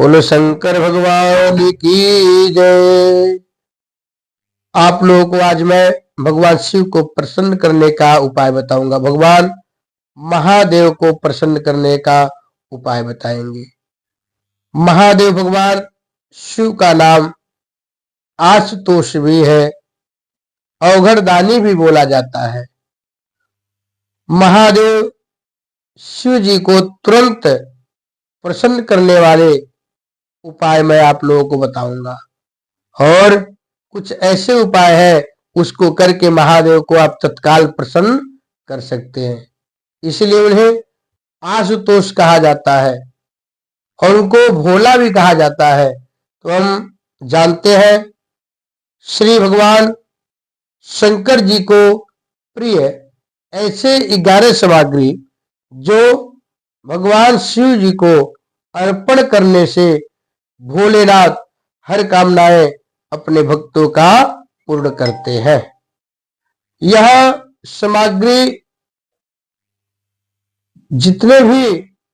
बोलो शंकर भगवान की जय। आप लोगों को आज मैं भगवान शिव को प्रसन्न करने का उपाय बताऊंगा। भगवान महादेव को प्रसन्न करने का उपाय बताएंगे। महादेव भगवान शिव का नाम आशुतोष भी है, अवघड़दानी भी बोला जाता है। महादेव शिव जी को तुरंत प्रसन्न करने वाले उपाय मैं आप लोगों को बताऊंगा, और कुछ ऐसे उपाय है उसको करके महादेव को आप तत्काल प्रसन्न कर सकते हैं। इसलिए उन्हें आशुतोष कहा जाता है और उनको भोला भी कहा जाता है। तो हम जानते हैं श्री भगवान शंकर जी को प्रिय ऐसे 11 सामग्री जो भगवान शिव जी को अर्पण करने से भोलेनाथ हर कामनाएं अपने भक्तों का पूर्ण करते हैं। यह सामग्री जितने भी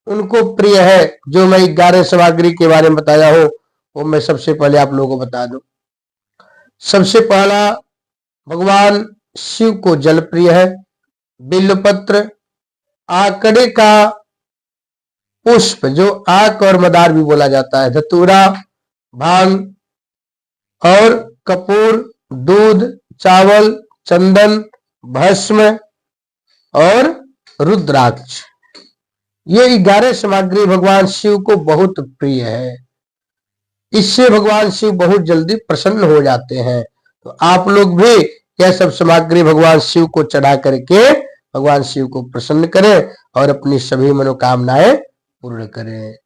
उनको प्रिय है, जो मैं 11 सामग्री के बारे में बताया हो, वो मैं सबसे पहले आप लोगों को बता दूं। सबसे पहला, भगवान शिव को जल प्रिय है। बिल्वपत्र, आकड़े का पुष्प जो आक और मदार भी बोला जाता है, धतूरा, भांग और कपूर, दूध, चावल, चंदन, भस्म और रुद्राक्ष, ये 11 सामग्री भगवान शिव को बहुत प्रिय है। इससे भगवान शिव बहुत जल्दी प्रसन्न हो जाते हैं। तो आप लोग भी यह सब सामग्री भगवान शिव को चढ़ा करके भगवान शिव को प्रसन्न करें और अपनी सभी मनोकामनाएं पूर्ण करें।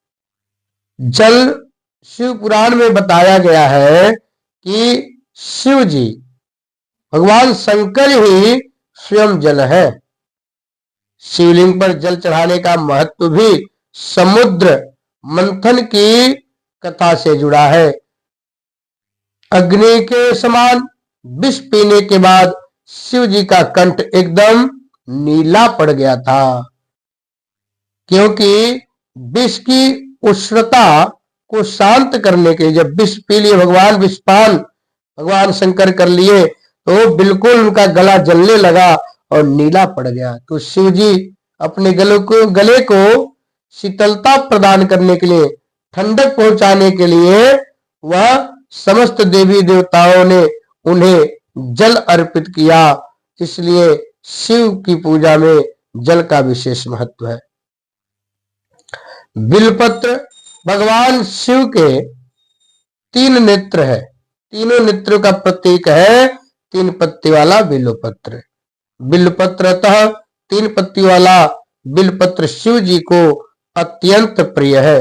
जल, शिव पुराण में बताया गया है कि शिव जी भगवान शंकर ही स्वयं जल है। शिवलिंग पर जल चढ़ाने का महत्व भी समुद्र मंथन की कथा से जुड़ा है। अग्नि के समान विष पीने के बाद शिव जी का कंठ एकदम नीला पड़ गया था, क्योंकि विष की उष्णता को शांत करने के लिए जब विष पी लिए भगवान, विषपान भगवान शंकर कर लिए, तो बिल्कुल उनका गला जलने लगा और नीला पड़ गया। तो शिव जी अपने गले को शीतलता प्रदान करने के लिए, ठंडक पहुंचाने के लिए वह समस्त देवी देवताओं ने उन्हें जल अर्पित किया। इसलिए शिव की पूजा में जल का विशेष महत्व है। बिल्वपत्र, भगवान शिव के 3 नेत्र है, तीनों नेत्रों का प्रतीक है 3 पत्ती वाला बिल्वपत्र। बिल्वपत्रतः 3 पत्ती वाला बिल्वपत्र शिव जी को अत्यंत प्रिय है।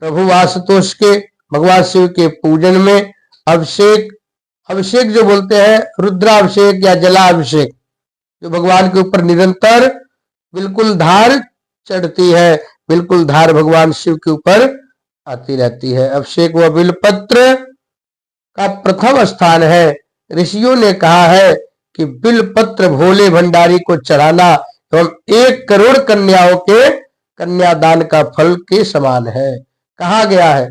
प्रभु आशुतोष के भगवान शिव के पूजन में अभिषेक जो बोलते हैं, रुद्राभिषेक या जलाभिषेक, जो भगवान के ऊपर निरंतर बिल्कुल धार चढ़ती है, बिल्कुल धार भगवान शिव के ऊपर आती रहती है। अभिषेक व बिल्वपत्र का प्रथम स्थान है। ऋषियों ने कहा है कि बिल्वपत्र भोले भंडारी को चढ़ाना एवं 1 करोड़ कन्याओं के कन्यादान का फल के समान है। कहा गया है,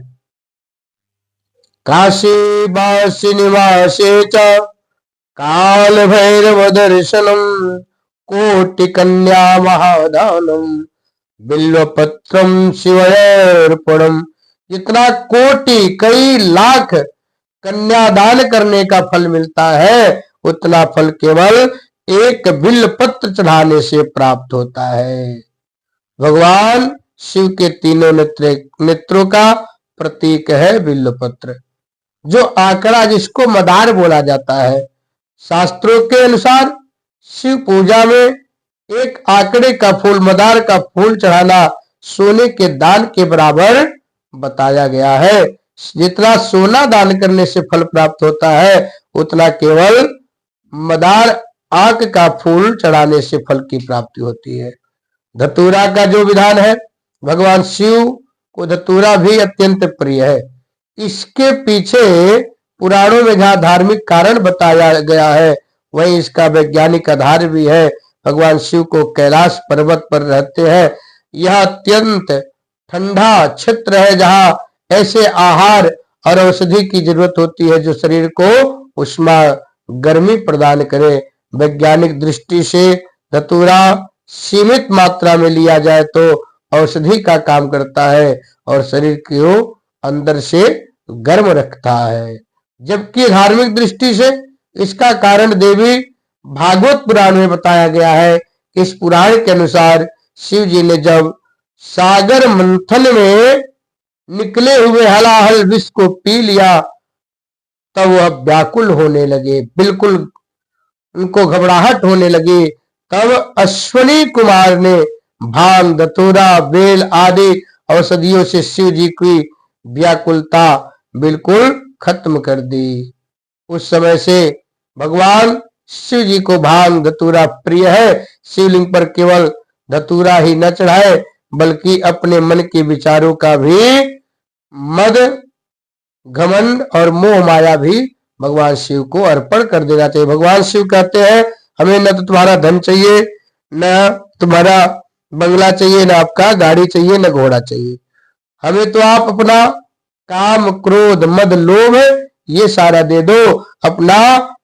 काशी वासी निवासे च काल भैरव दर्शनम कोटि कन्या महादानम बिल्वपत्रम शिवार्पणम। जितना कोटि कई लाख कन्यादान करने का फल मिलता है, उतना फल केवल 1 बिल्वपत्र चढ़ाने से प्राप्त होता है। भगवान शिव के तीनों नेत्रों का प्रतीक है बिल्वपत्र, जो आंकड़ा जिसको मदार बोला जाता है। शास्त्रों के अनुसार शिव पूजा में 1 आंकड़े का फूल, मदार का फूल चढ़ाना सोने के दान के बराबर बताया गया है। जितना सोना दान करने से फल प्राप्त होता है, उतना केवल मदार आंक का फूल चढ़ाने से फल की प्राप्ति होती है। धतूरा का जो विधान है, भगवान शिव को धतूरा भी अत्यंत प्रिय है। इसके पीछे पुराणों में जहां धार्मिक कारण बताया गया है, वहीं इसका वैज्ञानिक आधार भी है। भगवान शिव को कैलाश पर्वत पर रहते हैं। यह अत्यंत ठंडा क्षेत्र है, जहां ऐसे आहार और औषधि की जरूरत होती है जो शरीर को उष्मा गर्मी प्रदान करे। वैज्ञानिक दृष्टि से धतूरा सीमित मात्रा में लिया जाए तो औषधि का काम करता है और शरीर को अंदर से गर्म रखता है, जबकि धार्मिक दृष्टि से इसका कारण देवी भागवत पुराण में बताया गया है। इस पुराण के अनुसार शिव जी ने जब सागर मंथन में निकले हुए हलाहल विष को पी लिया तब वह व्याकुल होने लगे, बिल्कुल उनको घबराहट होने लगी। तब अश्वनी कुमार ने भांग धतूरा बेल आदि औषधियों से शिव जी की व्याकुलता बिल्कुल खत्म कर दी। उस समय से भगवान शिव जी को भांग धतूरा प्रिय है। शिवलिंग पर केवल धतूरा ही न चढ़ाए बल्कि अपने मन के विचारों का भी मद घमंड और मोह माया भी भगवान शिव को अर्पण कर देना चाहिए। भगवान शिव कहते हैं हमें न तो तुम्हारा धन चाहिए, न तुम्हारा बंगला चाहिए, न आपका गाड़ी चाहिए, न घोड़ा चाहिए। हमें तो आप अपना काम क्रोध मद लोभ ये सारा दे दो। अपना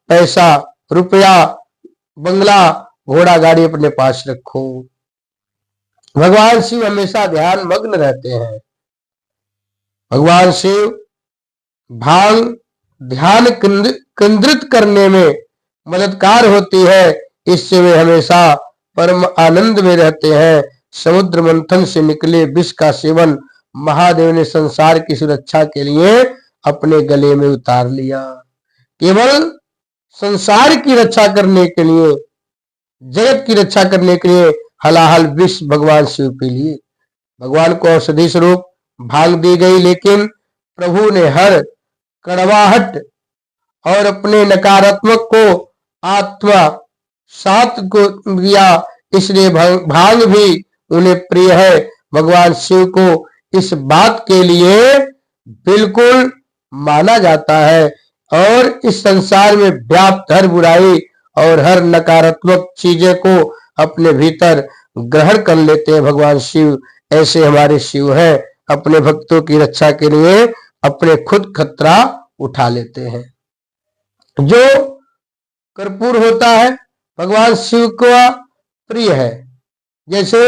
पैसा रुपया बंगला घोड़ा गाड़ी अपने पास रखो। भगवान शिव हमेशा ध्यान मग्न रहते हैं। भगवान शिव भांग ध्यान केंद्रित करने में मददगार होती है, इससे वे हमेशा परम आनंद में रहते हैं। समुद्र मंथन से निकले विष का सेवन महादेव ने संसार की सुरक्षा के लिए अपने गले में उतार लिया। केवल संसार की रक्षा करने के लिए, जगत की रक्षा करने के लिए हलाहल विष भगवान शिव पी लिए। भगवान को औषधि स्वरूप भांग दी गई, लेकिन प्रभु ने हर कड़वाहट और अपने नकारात्मक को आत्मा सात को दिया, इसलिए भांग भी उन्हें प्रिय है। भगवान शिव को इस बात के लिए बिल्कुल माना जाता है और इस संसार में व्याप्त हर बुराई और हर नकारात्मक चीजें को अपने भीतर ग्रहण कर लेते हैं। भगवान शिव ऐसे हमारे शिव हैं, अपने भक्तों की रक्षा के लिए अपने खुद खतरा उठा लेते हैं। जो कर्पूर होता है भगवान शिव को प्रिय है। जैसे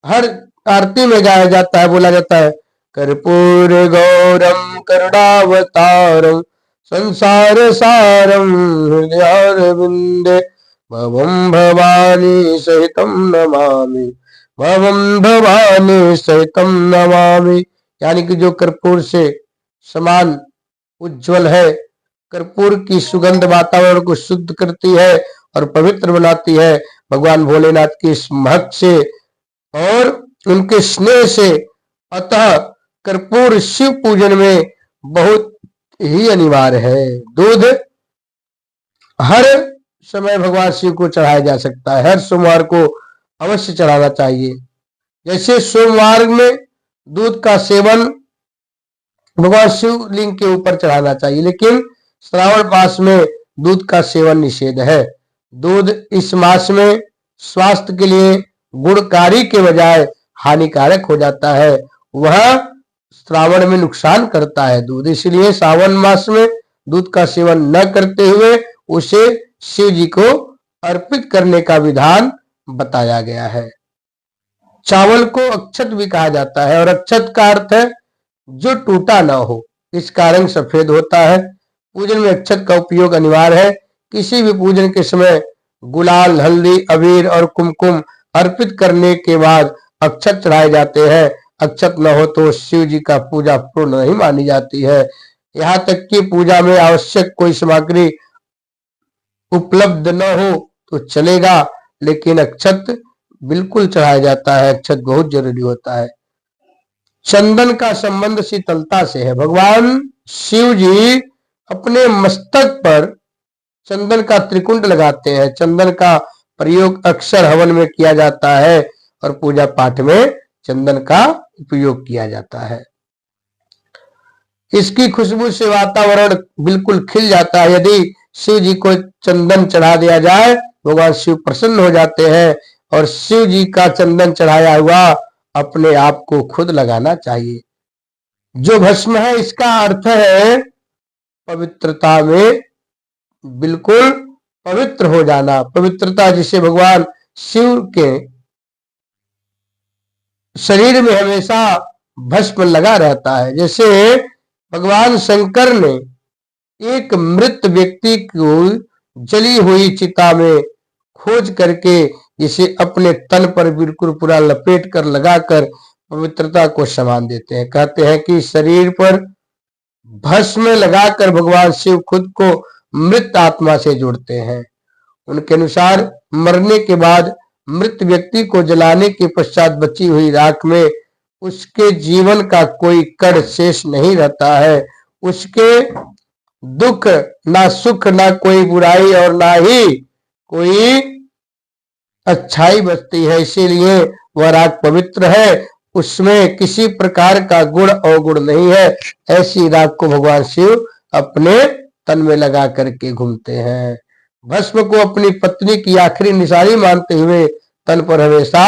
हर आरती में गाया जाता है, बोला जाता है कर्पूर गौरम करुणावतारम संसार सारम हृदयारविंदे भवम भवानी सहितम नमामि, भवम भवानी सहितम नमामि। यानी कि जो कर्पूर से समान उज्जवल है, कर्पूर की सुगंध वातावरण को शुद्ध करती है और पवित्र बनाती है। भगवान भोलेनाथ की इस महक से और उनके स्नेह से अतः कर्पूर शिव पूजन में बहुत ही अनिवार्य है। दूध हर समय भगवान शिव को चढ़ाया जा सकता है, हर सोमवार को अवश्य चढ़ाना चाहिए। जैसे सोमवार में दूध का सेवन भगवान शिवलिंग के ऊपर चढ़ाना चाहिए, लेकिन श्रावण मास में दूध का सेवन निषेध है। दूध इस मास में स्वास्थ्य के लिए गुणकारी के बजाय हानिकारक हो जाता है, वह श्रावण में नुकसान करता है दूध। इसलिए श्रावण मास में दूध का सेवन न करते हुए उसे शिव जी को अर्पित करने का विधान बताया गया है। चावल को अक्षत भी कहा जाता है और अक्षत का अर्थ है जो टूटा ना हो, इसका रंग सफेद होता है। पूजन में अक्षत का उपयोग अनिवार्य है। किसी भी पूजन के समय गुलाल हल्दी अबीर और कुमकुम अर्पित करने के बाद अक्षत चढ़ाए जाते हैं। अक्षत न हो तो शिव जी का पूजा पूर्ण नहीं मानी जाती है। यहाँ तक कि पूजा में आवश्यक कोई सामग्री उपलब्ध न हो तो चलेगा, लेकिन अक्षत बिल्कुल चढ़ाया जाता है। अक्षत बहुत जरूरी होता है। चंदन का संबंध शीतलता से है। भगवान शिव जी अपने मस्तक पर चंदन का त्रिकुंड लगाते हैं। चंदन का प्रयोग अक्सर हवन में किया जाता है और पूजा पाठ में चंदन का उपयोग किया जाता है। इसकी खुशबू से वातावरण बिल्कुल खिल जाता है। यदि शिव जी को चंदन चढ़ा दिया जाए भगवान शिव प्रसन्न हो जाते हैं और शिव जी का चंदन चढ़ाया हुआ अपने आप को खुद लगाना चाहिए। जो भस्म है इसका अर्थ है पवित्रता में बिल्कुल पवित्र हो जाना। पवित्रता जिसे भगवान शिव के शरीर में हमेशा भस्म लगा रहता है। जैसे भगवान शंकर ने एक मृत व्यक्ति को जली हुई चिता में खोज करके इसे अपने तन पर बिल्कुल पूरा लपेट कर लगाकर पवित्रता को समान देते हैं। कहते हैं कि शरीर पर भस्म लगाकर भगवान शिव खुद को मृत आत्मा से जोड़ते हैं। उनके अनुसार मरने के बाद मृत व्यक्ति को जलाने के पश्चात बची हुई राख में उसके जीवन का कोई कण शेष नहीं रहता है। उसके दुख ना सुख ना कोई बुराई और ना ही कोई अच्छाई बचती है। इसीलिए वह राख पवित्र है, उसमें किसी प्रकार का गुण अवगुण नहीं है। ऐसी राख को भगवान शिव अपने तन में लगा करके घूमते हैं। भस्म को अपनी पत्नी की आखिरी निशानी मानते हुए तन पर हमेशा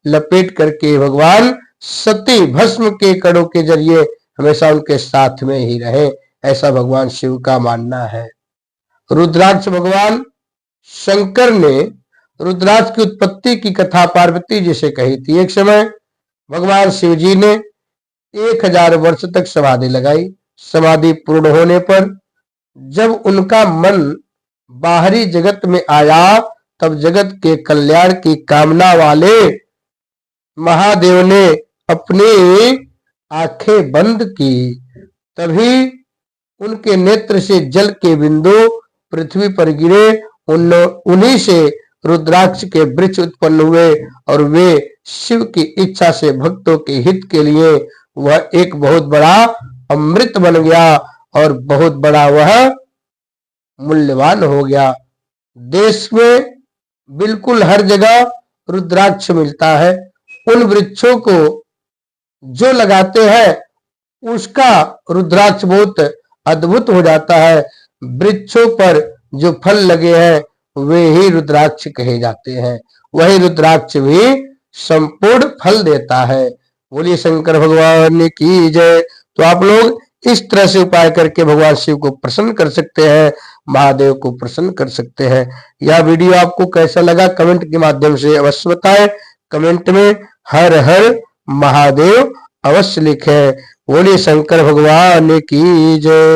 लपेट करके भगवान सती भस्म के कणों के जरिए हमेशा उनके साथ में ही रहे, ऐसा भगवान शिव का मानना है। रुद्राक्ष भगवान शंकर ने रुद्राक्ष की उत्पत्ति की कथा पार्वती जी से कही थी। एक समय भगवान शिव जी ने 1000 वर्ष तक समाधि लगाई। समाधि पूर्ण होने पर जब उनका मन बाहरी जगत में आया, तब जगत के कल्याण की कामना वाले महादेव ने अपनी आंखें बंद की। तभी उनके नेत्र से जल के बिंदु पृथ्वी पर गिरे। उन्हीं से रुद्राक्ष के वृक्ष उत्पन्न हुए और वे शिव की इच्छा से भक्तों के हित के लिए वह एक बहुत बड़ा अमृत बन गया और बहुत बड़ा वह मूल्यवान हो गया। देश में बिल्कुल हर जगह रुद्राक्ष मिलता है। उन वृक्षों को जो लगाते हैं उसका रुद्राक्ष बहुत अद्भुत हो जाता है। वृक्षों पर जो फल लगे हैं वे ही रुद्राक्ष कहे जाते हैं। वही रुद्राक्ष भी संपूर्ण फल देता है। बोलिए शंकर भगवान की जय। तो आप लोग इस तरह से उपाय करके भगवान शिव को प्रसन्न कर सकते हैं, महादेव को प्रसन्न कर सकते हैं। यह वीडियो आपको कैसा लगा कमेंट के माध्यम से अवश्य बताएं। कमेंट में हर हर महादेव अवश्य लिखें। बोलिए शंकर भगवान की जय।